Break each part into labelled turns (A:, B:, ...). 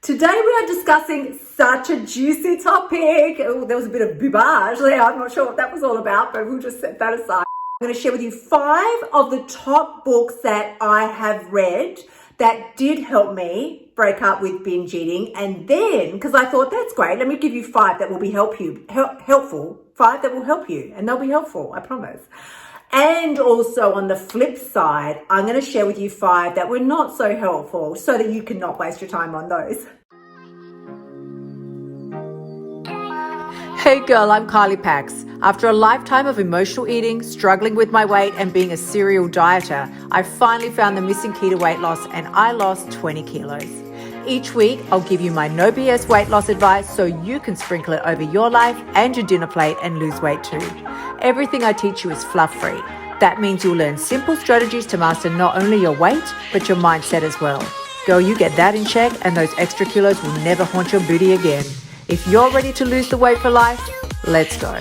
A: Today we are discussing such a juicy topic. Oh, there was a bit of bubage there. I'm not sure what that was all about, but we'll just set that aside. I'm going to share with you 5 of the top books that I have read that did help me break up with binge eating. And then, because I thought that's great, let me give you 5 that will be helpful. 5 that will help you, and they'll be helpful, I promise. And also on the flip side, I'm going to share with you 5 that were not so helpful so that you cannot waste your time on those.
B: Hey girl, I'm Kylie Pax. After a lifetime of emotional eating, struggling with my weight and being a serial dieter, I finally found the missing key to weight loss and I lost 20 kilos. Each week, I'll give you my no BS weight loss advice so you can sprinkle it over your life and your dinner plate and lose weight too. Everything I teach you is fluff-free. That means you'll learn simple strategies to master not only your weight, but your mindset as well. Girl, you get that in check and those extra kilos will never haunt your booty again. If you're ready to lose the weight for life, let's go.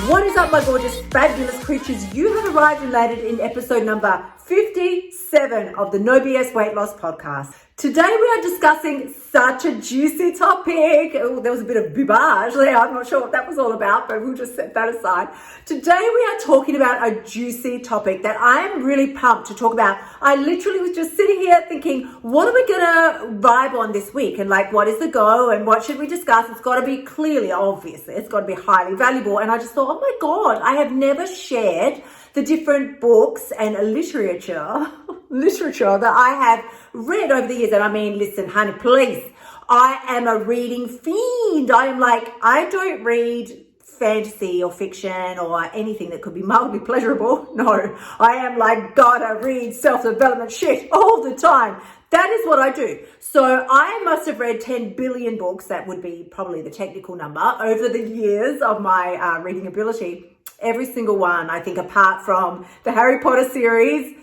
A: What is up, my gorgeous, fabulous creatures? You have arrived and landed in episode number 57 of the No BS Weight Loss Podcast. Today we are discussing such a juicy topic. Oh, there was a bit of bubage there. I'm not sure what that was all about, but we'll just set that aside. Today we are talking about a juicy topic that I am really pumped to talk about. I literally was just sitting here thinking, what are we going to vibe on this week? And like, what is the go and what should we discuss? It's got to be clearly, obviously, it's got to be highly valuable. And I just thought, oh my God, I have never shared the different books and literature that I have read over the years. And I mean, listen, honey, please, I am a reading fiend. I don't read fantasy or fiction or anything that could be mildly pleasurable. No, I am like, gotta read self-development shit all the time. That is what I do. So I must have read 10 billion books. That would be probably the technical number over the years of my reading ability. Every single one, I think, apart from the Harry Potter series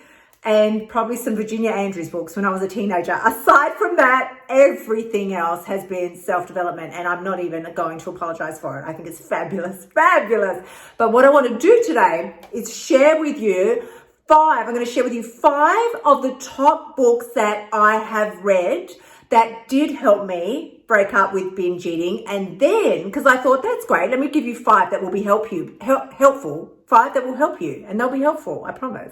A: and probably some Virginia Andrews books when I was a teenager. Aside from that, everything else has been self-development, and I'm not even going to apologize for it. I think it's fabulous. But what I want to do today is share with you 5. I'm going to share with you 5 of the top books that I have read that did help me break up with binge eating. And then, because I thought that's great, let me give you 5 that will be helpful. 5 that will help you, and they'll be helpful, I promise.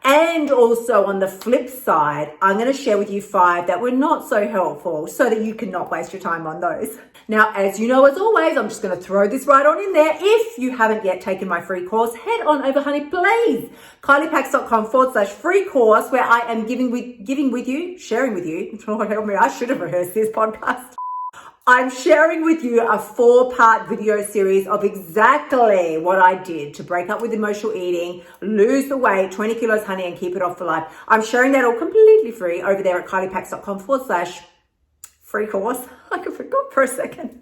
A: And also on the flip side, I'm going to share with you 5 that were not so helpful so that you cannot waste your time on those. Now, as you know, as always, I'm just going to throw this right on in there. If you haven't yet taken my free course, head on over, honey, please. KyliePax.com/free course, where I am sharing with you. Lord help me, I should have rehearsed this podcast. I'm sharing with you a 4-part video series of exactly what I did to break up with emotional eating, lose the weight, 20 kilos, honey, and keep it off for life. I'm sharing that all completely free over there at KyliePax.com/free course. I forgot for a second.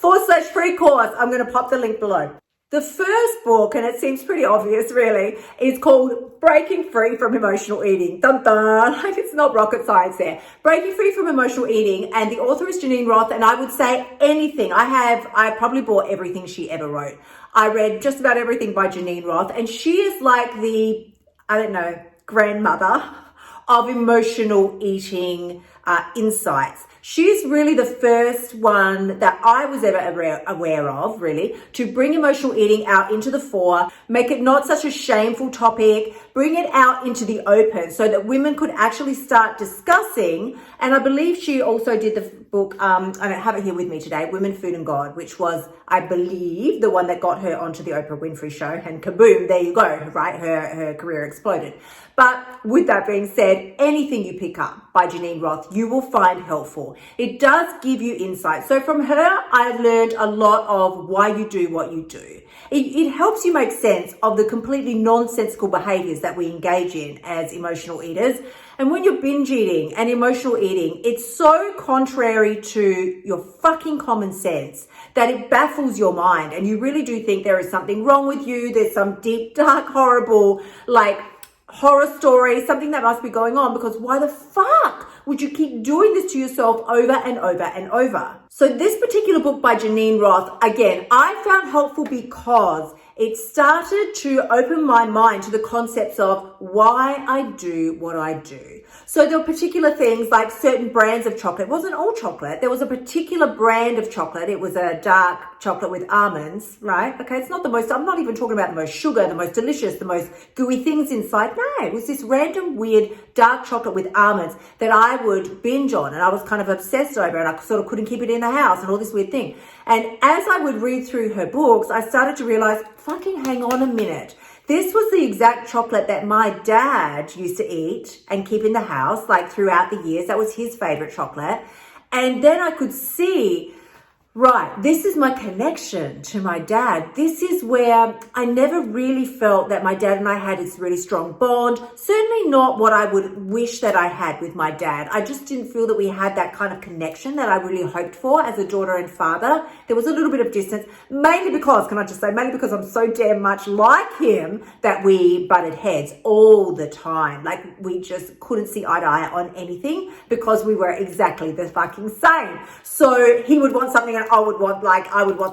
A: /free course. I'm going to pop the link below. The first book, and it seems pretty obvious really, is called Breaking Free from Emotional Eating. Dun dun! Like, it's not rocket science there. Breaking Free from Emotional Eating, and the author is Geneen Roth, and I would say anything. I probably bought everything she ever wrote. I read just about everything by Geneen Roth, and she is like the, grandmother of emotional eating insights. She's really the first one that I was ever aware of, really, to bring emotional eating out into the fore, make it not such a shameful topic, bring it out into the open so that women could actually start discussing. And I believe she also did the book, I don't have it here with me today, Women, Food and God, which was, I believe, the one that got her onto the Oprah Winfrey show, and kaboom, there you go, right? Her career exploded. But with that being said, anything you pick up by Geneen Roth, you will find helpful. It does give you insight. So from her, I've learned a lot of why you do what you do. It helps you make sense of the completely nonsensical behaviors that we engage in as emotional eaters. And when you're binge eating and emotional eating, it's so contrary to your fucking common sense that it baffles your mind. And you really do think there is something wrong with you. There's some deep, dark, horrible, horror story, something that must be going on, because why the fuck would you keep doing this to yourself over and over and over? So this particular book by Geneen Roth, again, I found helpful because it started to open my mind to the concepts of why I do what I do. So there were particular things like certain brands of chocolate. It wasn't all chocolate. There was a particular brand of chocolate. It was a dark chocolate with almonds, right? Okay, it's not the most, I'm not even talking about the most sugar, the most delicious, the most gooey things inside. No, it was this random weird dark chocolate with almonds that I would binge on, and I was kind of obsessed over, and I sort of couldn't keep it in the house and all this weird thing. And as I would read through her books, I started to realize, fucking hang on a minute. This was the exact chocolate that my dad used to eat and keep in the house, like throughout the years. That was his favorite chocolate. And then I could see, right, this is my connection to my dad. This is where I never really felt that my dad and I had this really strong bond. Certainly not what I would wish that I had with my dad. I just didn't feel that we had that kind of connection that I really hoped for as a daughter and father. There was a little bit of distance, mainly because, can I just say, mainly because I'm so damn much like him that we butted heads all the time. Like, we just couldn't see eye to eye on anything because we were exactly the fucking same. So he would want something and I would want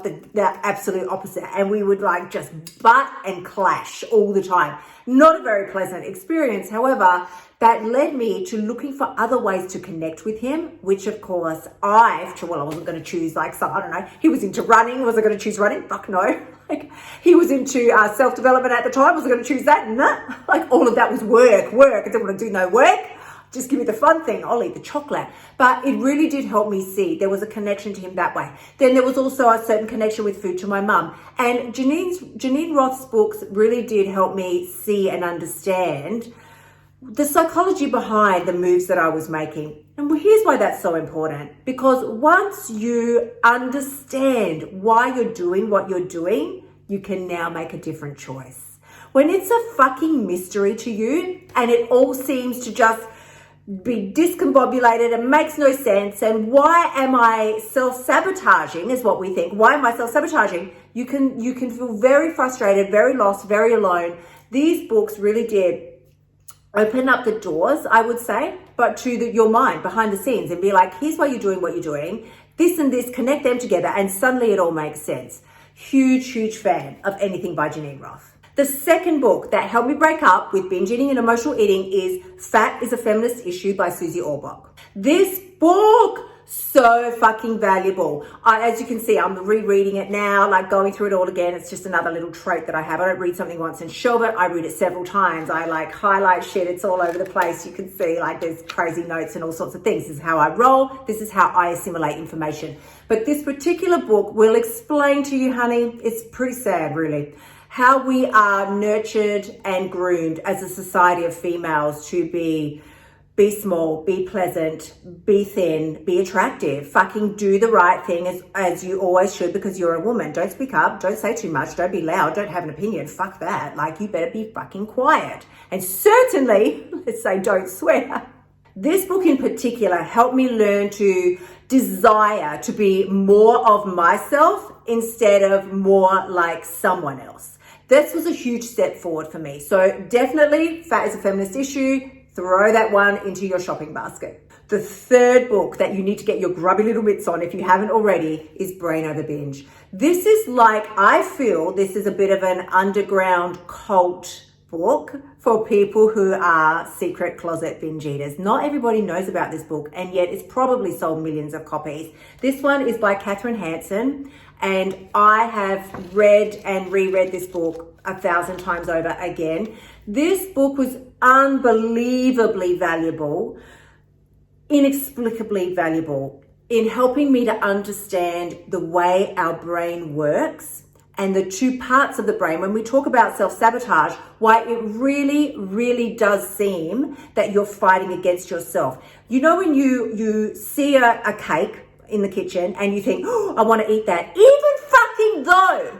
A: the absolute opposite, and we would like just butt and clash all the time. Not a very pleasant experience. However, that led me to looking for other ways to connect with him, which of course I wasn't going to choose like some, I don't know, he was into running. Was I going to choose running? Fuck no. Like, he was into self-development at the time. Was I going to choose that? No. Like, all of that was work. I didn't want to do no work. Just give me the fun thing. I'll eat the chocolate. But it really did help me see there was a connection to him that way. Then there was also a certain connection with food to my mum. And Geneen Roth's books really did help me see and understand the psychology behind the moves that I was making. And here's why that's so important. Because once you understand why you're doing what you're doing, you can now make a different choice. When it's a fucking mystery to you and it all seems to just be discombobulated and makes no sense, and why am I self-sabotaging is what we think. Why am I self-sabotaging? You can feel very frustrated, very lost, very alone. These books really did open up the doors, I would say, but to your mind behind the scenes, and be like, here's why you're doing what you're doing. This and this, connect them together, and suddenly it all makes sense. Huge fan of anything by Geneen Roth. The second book that helped me break up with binge eating and emotional eating is Fat is a Feminist Issue by Susie Orbach. This book, so fucking valuable. As you can see, I'm rereading it now, like going through it all again. It's just another little trait that I have. I don't read something once and shelve it. I read it several times. I like highlight shit. It's all over the place. You can see like there's crazy notes and all sorts of things. This is how I roll. This is how I assimilate information. But this particular book will explain to you, honey, it's pretty sad, really, how we are nurtured and groomed as a society of females to be small, be pleasant, be thin, be attractive, fucking do the right thing as you always should, because you're a woman. Don't speak up, don't say too much, don't be loud, don't have an opinion, fuck that. Like, you better be fucking quiet. And certainly, let's say, don't swear. This book in particular helped me learn to desire to be more of myself instead of more like someone else. This was a huge step forward for me. So definitely, Fat is a Feminist Issue. Throw that one into your shopping basket. The third book that you need to get your grubby little mitts on, if you haven't already, is Brain Over Binge. This is like, I feel this is a bit of an underground cult book for people who are secret closet binge eaters. Not everybody knows about this book, and yet it's probably sold millions of copies. This one is by Kathryn Hanson, and I have read and reread this book 1,000 times over again. This book was unbelievably valuable, inexplicably valuable in helping me to understand the way our brain works and the two parts of the brain. When we talk about self-sabotage, why it really does seem that you're fighting against yourself. You know, when you see a cake in the kitchen and you think, oh, I want to eat that, even fucking though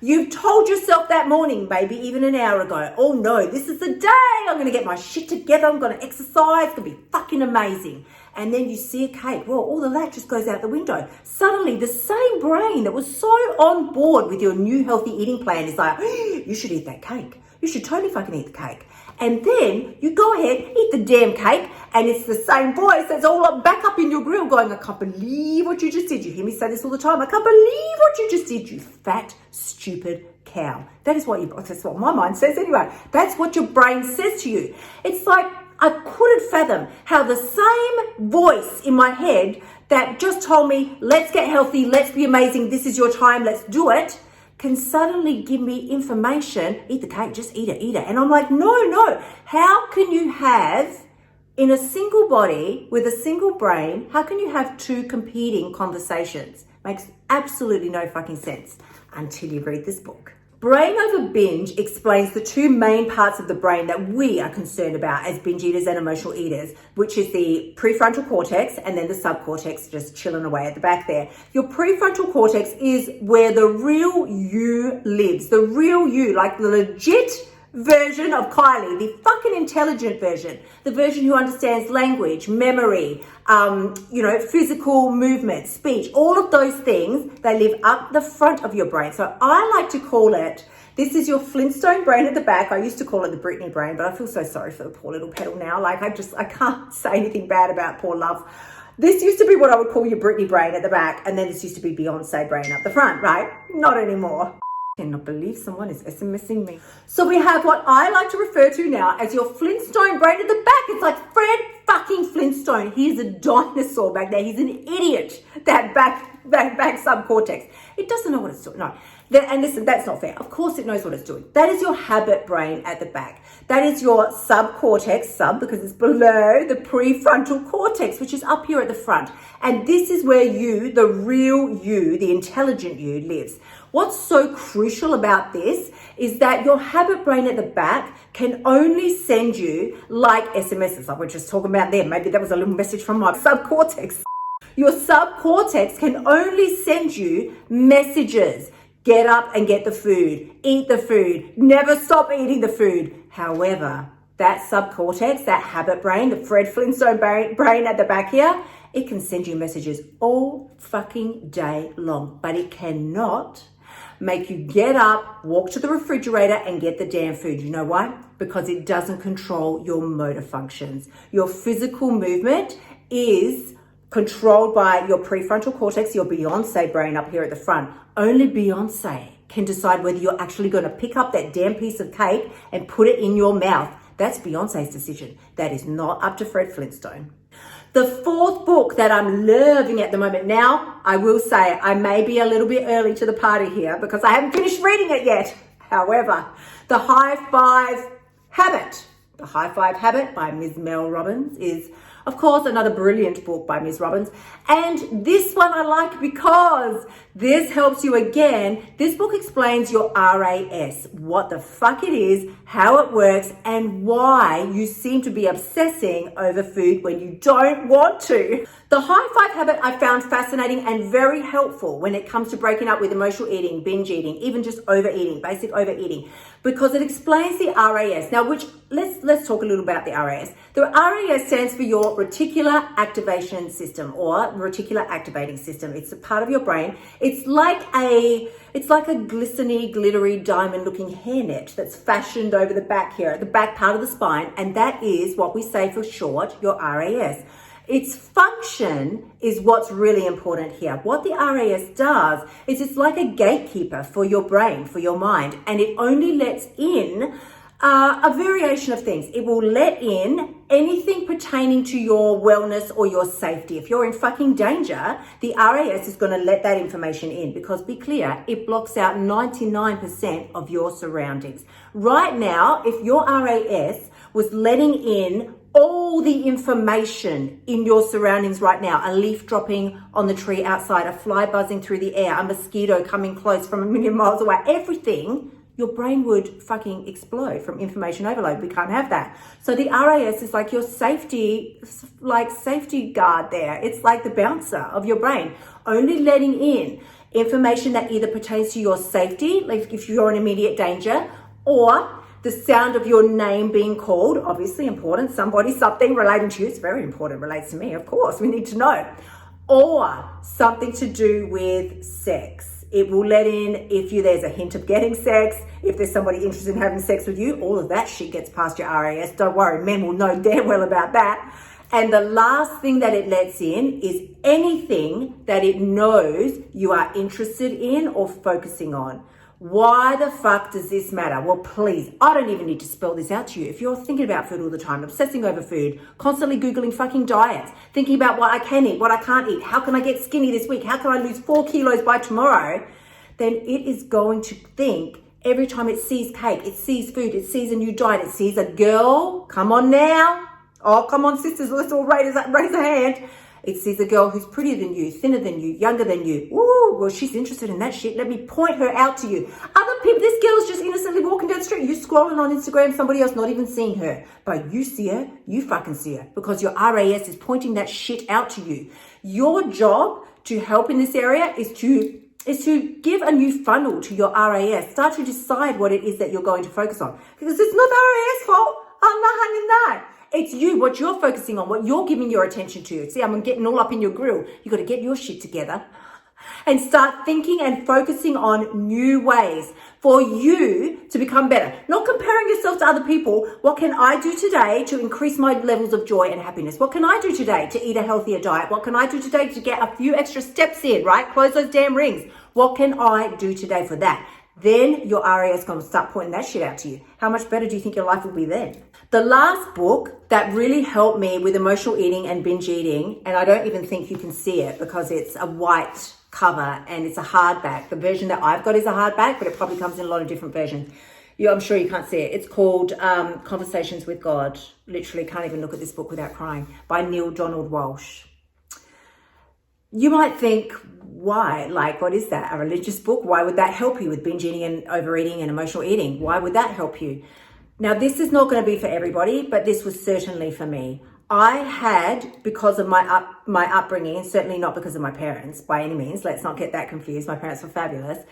A: you've told yourself that morning, maybe even an hour ago, oh no, this is the day I'm going to get my shit together, I'm going to exercise, it's going to be fucking amazing. And then you see a cake, well, all of that just goes out the window. Suddenly, the same brain that was so on board with your new healthy eating plan is like, oh, you should eat that cake. You should totally fucking eat the cake. And then you go ahead, eat the damn cake, and it's the same voice that's all back up in your grill going, I can't believe what you just did. You hear me say this all the time. I can't believe what you just did, you fat, stupid cow. That's what my mind says anyway. That's what your brain says to you. It's like, I couldn't fathom how the same voice in my head that just told me, let's get healthy, let's be amazing, this is your time, let's do it, can suddenly give me information, eat the cake, just eat it. And I'm like, no. How can you have, in a single body, with a single brain, how can you have two competing conversations? Makes absolutely no fucking sense until you read this book. Brain Over Binge explains the two main parts of the brain that we are concerned about as binge eaters and emotional eaters, which is the prefrontal cortex and then the subcortex just chilling away at the back there. Your prefrontal cortex is where the real you lives, the real you, like the legit version of Kylie, the fucking intelligent version, the version who understands language, memory, physical movement, speech, all of those things, they live up the front of your brain. So I like to call it, this is your Flintstone brain at the back. I used to call it the Britney brain, but I feel so sorry for the poor little pedal now. Like I can't say anything bad about poor love. This used to be what I would call your Britney brain at the back, and then this used to be Beyonce brain up the front, right? Not anymore. I cannot believe someone is SMSing me. So we have what I like to refer to now as your Flintstone brain at the back. It's like Fred fucking Flintstone. He's a dinosaur back there. He's an idiot. That back subcortex. It doesn't know what it's doing. No. And listen, that's not fair. Of course it knows what it's doing. That is your habit brain at the back. That is your subcortex, because it's below the prefrontal cortex, which is up here at the front. And this is where you, the real you, the intelligent you, lives. What's so crucial about this is that your habit brain at the back can only send you like SMSs, like we're just talking about there. Maybe that was a little message from my subcortex. Your subcortex can only send you messages. Get up and get the food. Eat the food. Never stop eating the food. However, that subcortex, that habit brain, the Fred Flintstone brain at the back here, it can send you messages all fucking day long, but it cannot make you get up, walk to the refrigerator and get the damn food. You know why? Because it doesn't control your motor functions. Your physical movement is controlled by your prefrontal cortex, your Beyonce brain up here at the front. Only Beyonce can decide whether you're actually going to pick up that damn piece of cake and put it in your mouth. That's Beyonce's decision. That is not up to Fred Flintstone. The fourth book that I'm loving at the moment. Now, I will say I may be a little bit early to the party here because I haven't finished reading it yet. However, The High Five Habit. The High Five Habit by Ms. Mel Robbins is, of course, another brilliant book by Ms. Robbins. And this one I like because this helps you again. This book explains your RAS, what the fuck it is, how it works, and why you seem to be obsessing over food when you don't want to. The High Five Habit I found fascinating and very helpful when it comes to breaking up with emotional eating, binge eating, even just overeating, basic overeating, because it explains the RAS. Now, let's talk a little about the RAS. The RAS stands for your reticular activation system or reticular activating system. It's a part of your brain. It's like a glistening, glittery, diamond-looking hairnet that's fashioned over the back here, at the back part of the spine, and that is what we say for short, your RAS. Its function is what's really important here. What the RAS does is it's like a gatekeeper for your brain, for your mind, and it only lets in a variation of things. It will let in anything pertaining to your wellness or your safety. If you're in fucking danger, the RAS is going to let that information in because, be clear, it blocks out 99% of your surroundings. Right now, if your RAS was letting in all the information in your surroundings right now, a leaf dropping on the tree outside, a fly buzzing through the air, a mosquito coming close from 1,000,000 miles away, everything, your brain would fucking explode from information overload. We can't have that. So the RAS is like your safety guard there. It's like the bouncer of your brain, only letting in information that either pertains to your safety, like if you're in immediate danger, or the sound of your name being called, obviously important, somebody, something relating to you, it's very important, relates to me, of course, we need to know, or something to do with sex. It will let in if there's a hint of getting sex, if there's somebody interested in having sex with you, all of that shit gets past your RAS. Don't worry, men will know damn well about that. And the last thing that it lets in is anything that it knows you are interested in or focusing on. Why the fuck does this matter? Well, please, I don't even need to spell this out to you. If you're thinking about food all the time, obsessing over food, constantly Googling fucking diets, thinking about what I can eat, what I can't eat, how can I get skinny this week, how can I lose 4 kilos by tomorrow, then it is going to think every time it sees cake, it sees food, it sees a new diet, it sees a girl, come on now. Oh, come on, sisters, let's all raise a hand. It sees a girl who's prettier than you, thinner than you, younger than you. Ooh, well, she's interested in that shit. Let me point her out to you. Other people, this girl's just innocently walking down the street. You scrolling on Instagram, somebody else not even seeing her. But you see her, you fucking see her. Because your RAS is pointing that shit out to you. Your job to help in this area is to give a new funnel to your RAS. Start to decide what it is that you're going to focus on. Because it's not the RAS fault. Oh, no, honey, no. It's you, what you're focusing on, what you're giving your attention to. See, I'm getting all up in your grill. You got to get your shit together and start thinking and focusing on new ways for you to become better. Not comparing yourself to other people. What can I do today to increase my levels of joy and happiness? What can I do today to eat a healthier diet? What can I do today to get a few extra steps in, right? Close those damn rings. What can I do today for that? Then your RAS is going to start pointing that shit out to you. How much better do you think your life will be then? The last book that really helped me with emotional eating and binge eating, and I don't even think you can see it because it's a white cover and it's a hardback. The version that I've got is a hardback, but it probably comes in a lot of different versions. I'm sure you can't see it. It's called Conversations with God. Literally can't even look at this book without crying, by Niel Walch. You might think, why? Like, what is that? A religious book? Why would that help you with binge eating and overeating and emotional eating? Why would that help you? Now, this is not going to be for everybody, but this was certainly for me. I had, because of my upbringing, and certainly not because of my parents by any means, let's not get that confused. My parents were fabulous.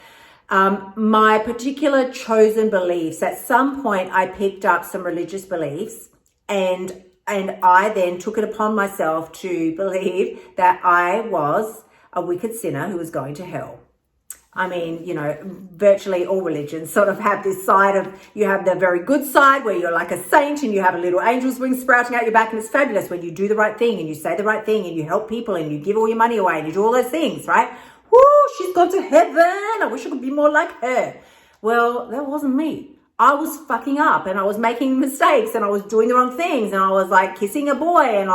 A: My particular chosen beliefs, at some point I picked up some religious beliefs and I then took it upon myself to believe that I was a wicked sinner who was going to hell. I mean, virtually all religions sort of have this side of, you have the very good side where you're like a saint and you have a little angel's wing sprouting out your back, and it's fabulous when you do the right thing and you say the right thing and you help people and you give all your money away and you do all those things, right? Woo, she's gone to heaven. I wish I could be more like her. Well, that wasn't me. I was fucking up and I was making mistakes and I was doing the wrong things and I was like kissing a boy and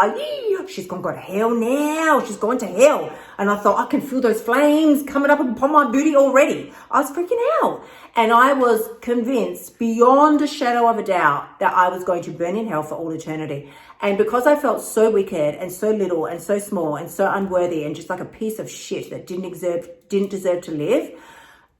A: she's gonna go to hell now. She's going to hell. And I thought, I can feel those flames coming up upon my booty already. I was freaking out. And I was convinced beyond a shadow of a doubt that I was going to burn in hell for all eternity. And because I felt so wicked and so little and so small and so unworthy and just like a piece of shit that didn't deserve to live,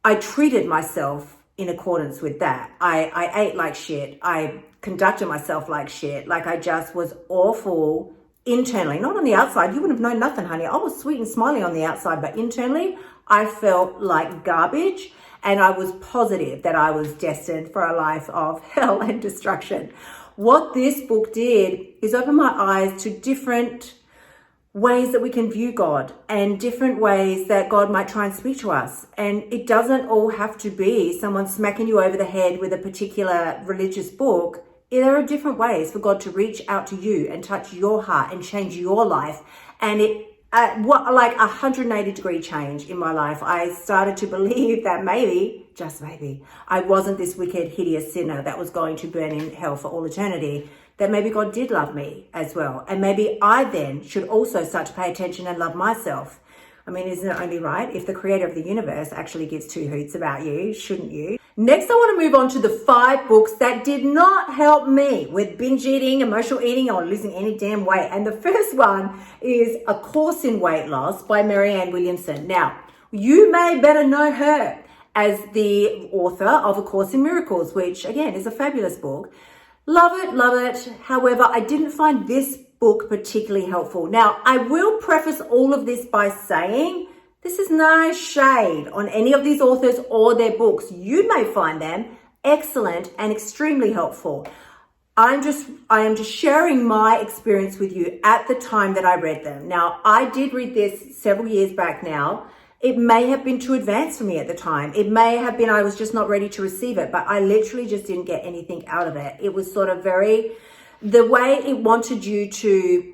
A: I treated myself in accordance with that. I ate like shit. I conducted myself like shit. Like I just was awful internally, not on the outside. You wouldn't have known nothing, honey. I was sweet and smiling on the outside, but internally I felt like garbage. And I was positive that I was destined for a life of hell and destruction. What this book did is open my eyes to different ways that we can view God and different ways that God might try and speak to us. And it doesn't all have to be someone smacking you over the head with a particular religious book. There are different ways for God to reach out to you and touch your heart and change your life. And it like 180-degree change in my life. I started to believe that maybe, just maybe, I wasn't this wicked, hideous sinner that was going to burn in hell for all eternity. That maybe God did love me as well. And maybe I then should also start to pay attention and love myself. I mean, isn't it only right? If the creator of the universe actually gives two hoots about you, shouldn't you? Next, I want to move on to the 5 books that did not help me with binge eating, emotional eating, or losing any damn weight. And the first one is A Course in Weight Loss by Marianne Williamson. Now, you may better know her as the author of A Course in Miracles, which again is a fabulous book. Love it, love it. However, I didn't find this book particularly helpful. Now, I will preface all of this by saying this is no shade on any of these authors or their books. You may find them excellent and extremely helpful. I am just sharing my experience with you at the time that I read them. Now, I did read this several years back now, It may have been too advanced for me at the time. It may have been I was just not ready to receive it, but I literally just didn't get anything out of it. It was sort of the way it wanted you to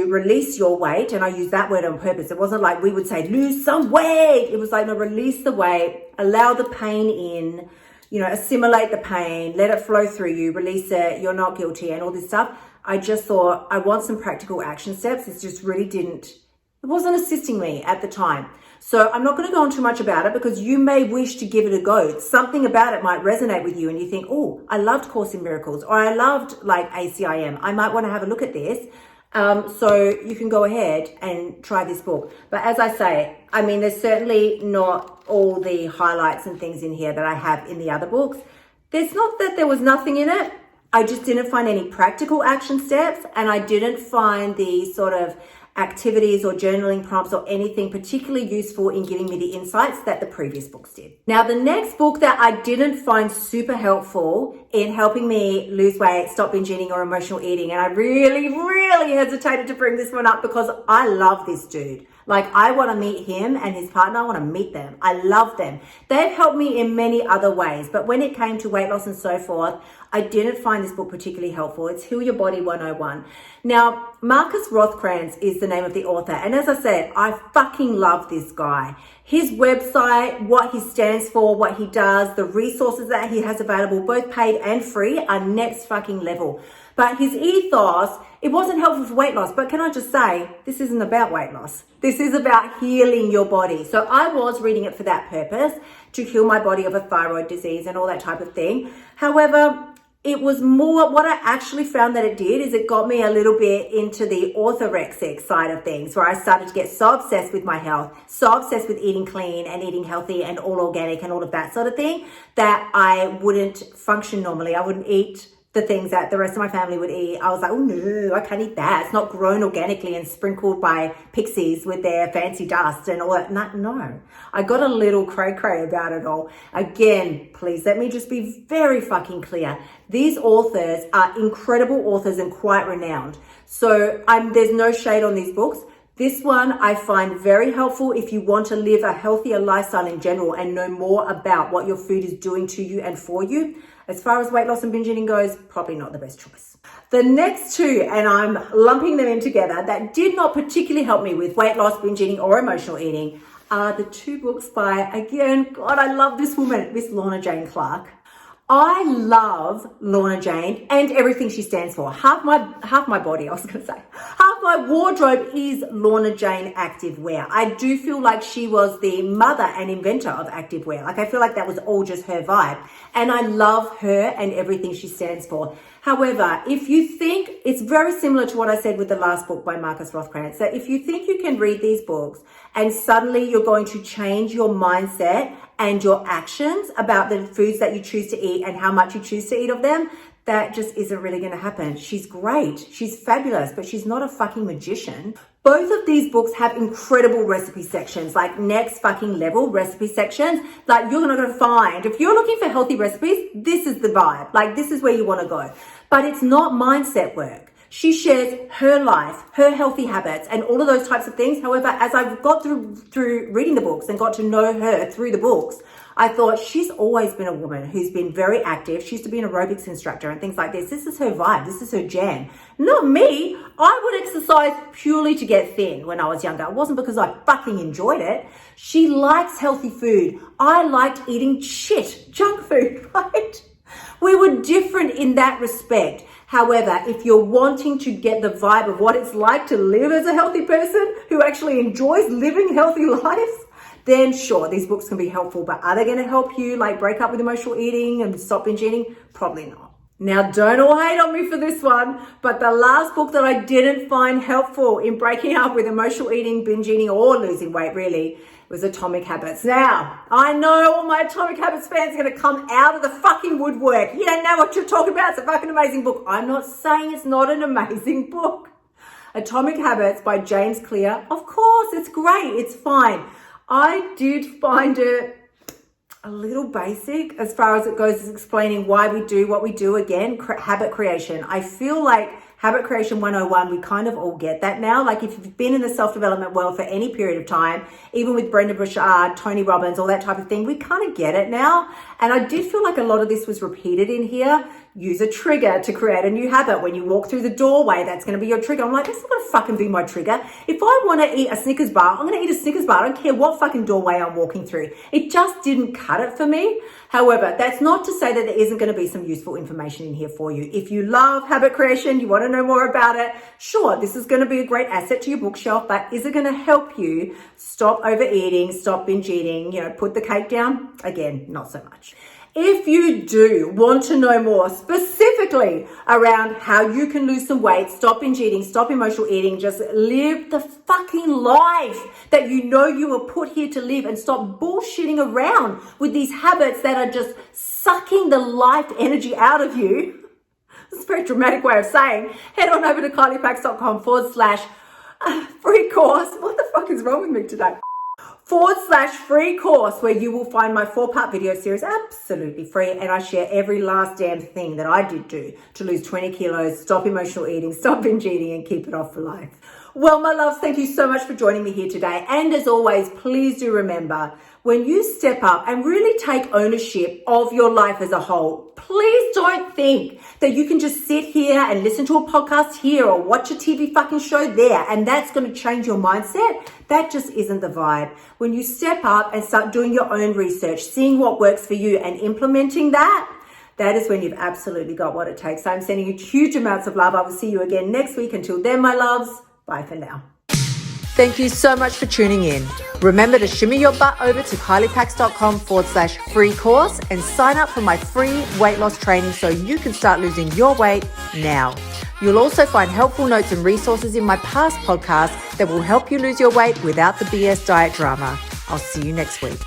A: release your weight, and I use that word on purpose. It wasn't like we would say, lose some weight. It was like, no, release the weight, allow the pain in, assimilate the pain, let it flow through you, release it, you're not guilty, and all this stuff. I just thought, I want some practical action steps. It just really it wasn't assisting me at the time. So I'm not going to go on too much about it because you may wish to give it a go. Something about it might resonate with you and you think, oh, I loved Course in Miracles, or I loved like ACIM. I might want to have a look at this. So you can go ahead and try this book. But as I say, I mean, there's certainly not all the highlights and things in here that I have in the other books. There's not that there was nothing in it. I just didn't find any practical action steps, and I didn't find the sort of activities or journaling prompts or anything particularly useful in giving me the insights that the previous books did. Now, the next book that I didn't find super helpful in helping me lose weight, stop binge eating or emotional eating, and I really, really hesitated to bring this one up because I love this dude. Like, I want to meet him and his partner. I want to meet them. I love them. They've helped me in many other ways. But when it came to weight loss and so forth, I didn't find this book particularly helpful. It's Heal Your Body 101. Now, Markus Rothkranz is the name of the author. And as I said, I fucking love this guy. His website, what he stands for, what he does, the resources that he has available, both paid and free, are next fucking level. But his ethos, it wasn't helpful for weight loss. But can I just say, this isn't about weight loss. This is about healing your body. So I was reading it for that purpose, to heal my body of a thyroid disease and all that type of thing. However, it was more, what I actually found that it did is it got me a little bit into the orthorexic side of things, where I started to get so obsessed with my health, so obsessed with eating clean and eating healthy and all organic and all of that sort of thing, that I wouldn't function normally. I wouldn't eat the things that the rest of my family would eat. I was like, oh no, I can't eat that. It's not grown organically and sprinkled by pixies with their fancy dust and all that. No, I got a little cray-cray about it all. Again, please let me just be very fucking clear. These authors are incredible authors and quite renowned. So there's no shade on these books. This one I find very helpful if you want to live a healthier lifestyle in general and know more about what your food is doing to you and for you. As far as weight loss and binge eating goes, probably not the best choice. The next two, and I'm lumping them in together, that did not particularly help me with weight loss, binge eating, or emotional eating, are the two books by, again, God, I love this woman, Miss Lorna Jane Clark. I love Lorna Jane and everything she stands for. Half my body, I was going to say. Half my wardrobe is Lorna Jane activewear. I do feel like she was the mother and inventor of activewear. Like, I feel like that was all just her vibe. And I love her and everything she stands for. However, if you think, it's very similar to what I said with the last book by Markus Rothkranz, that if you think you can read these books and suddenly you're going to change your mindset and your actions about the foods that you choose to eat and how much you choose to eat of them, that just isn't really going to happen. She's great. She's fabulous, but she's not a fucking magician. Both of these books have incredible recipe sections, like next fucking level recipe sections. Like, you're not going to find, if you're looking for healthy recipes, this is the vibe. Like, this is where you want to go. But it's not mindset work. She shares her life, her healthy habits, and all of those types of things. However, as I've got through reading the books and got to know her through the books, I thought she's always been a woman who's been very active. She used to be an aerobics instructor and things like this. This is her vibe. This is her jam. Not me. I would exercise purely to get thin when I was younger. It wasn't because I fucking enjoyed it. She likes healthy food. I liked eating shit, junk food, right? We were different in that respect. However, if you're wanting to get the vibe of what it's like to live as a healthy person who actually enjoys living healthy lives, then sure, these books can be helpful. But are they going to help you like break up with emotional eating and stop binge eating? Probably not. Now, don't all hate on me for this one, but the last book that I didn't find helpful in breaking up with emotional eating, binge eating, or losing weight really, was Atomic Habits. Now, I know all my Atomic Habits fans are going to come out of the fucking woodwork. You don't know what you're talking about. It's a fucking amazing book. I'm not saying it's not an amazing book. Atomic Habits by James Clear. Of course, it's great. It's fine. I did find it a little basic as far as it goes as explaining why we do what we do. Again, habit creation. I feel like Habit Creation 101, we kind of all get that now. Like if you've been in the self-development world for any period of time, even with Brendon Burchard, Tony Robbins, all that type of thing, we kind of get it now. And I did feel like a lot of this was repeated in here. Use a trigger to create a new habit. When you walk through the doorway, that's going to be your trigger. I'm like, that's not going to fucking be my trigger. If I want to eat a Snickers bar, I'm going to eat a Snickers bar. I don't care what fucking doorway I'm walking through. It just didn't cut it for me. However, that's not to say that there isn't going to be some useful information in here for you. If you love habit creation, you want to know more about it, sure, this is going to be a great asset to your bookshelf, but is it going to help you stop overeating, stop binge eating, put the cake down? Again, not so much. If you do want to know more specifically around how you can lose some weight, stop binge eating, stop emotional eating, just live the fucking life that you know you were put here to live, and stop bullshitting around with these habits that are just sucking the life energy out of you. It's a very dramatic way of saying, head on over to kyliepacks.com/free course. What the fuck is wrong with me today? /free course, where you will find my 4-part video series absolutely free, and I share every last damn thing that I did do to lose 20 kilos, stop emotional eating, stop binge eating, and keep it off for life. Well, my loves, thank you so much for joining me here today. And as always, please do remember, when you step up and really take ownership of your life as a whole, please don't think that you can just sit here and listen to a podcast here or watch a TV fucking show there and that's going to change your mindset. That just isn't the vibe. When you step up and start doing your own research, seeing what works for you and implementing that is when you've absolutely got what it takes. I'm sending you huge amounts of love. I will see you again next week. Until then, my loves, bye for now.
B: Thank you so much for tuning in. Remember to shimmy your butt over to kyliepacks.com/free course and sign up for my free weight loss training so you can start losing your weight now. You'll also find helpful notes and resources in my past podcasts that will help you lose your weight without the BS diet drama. I'll see you next week.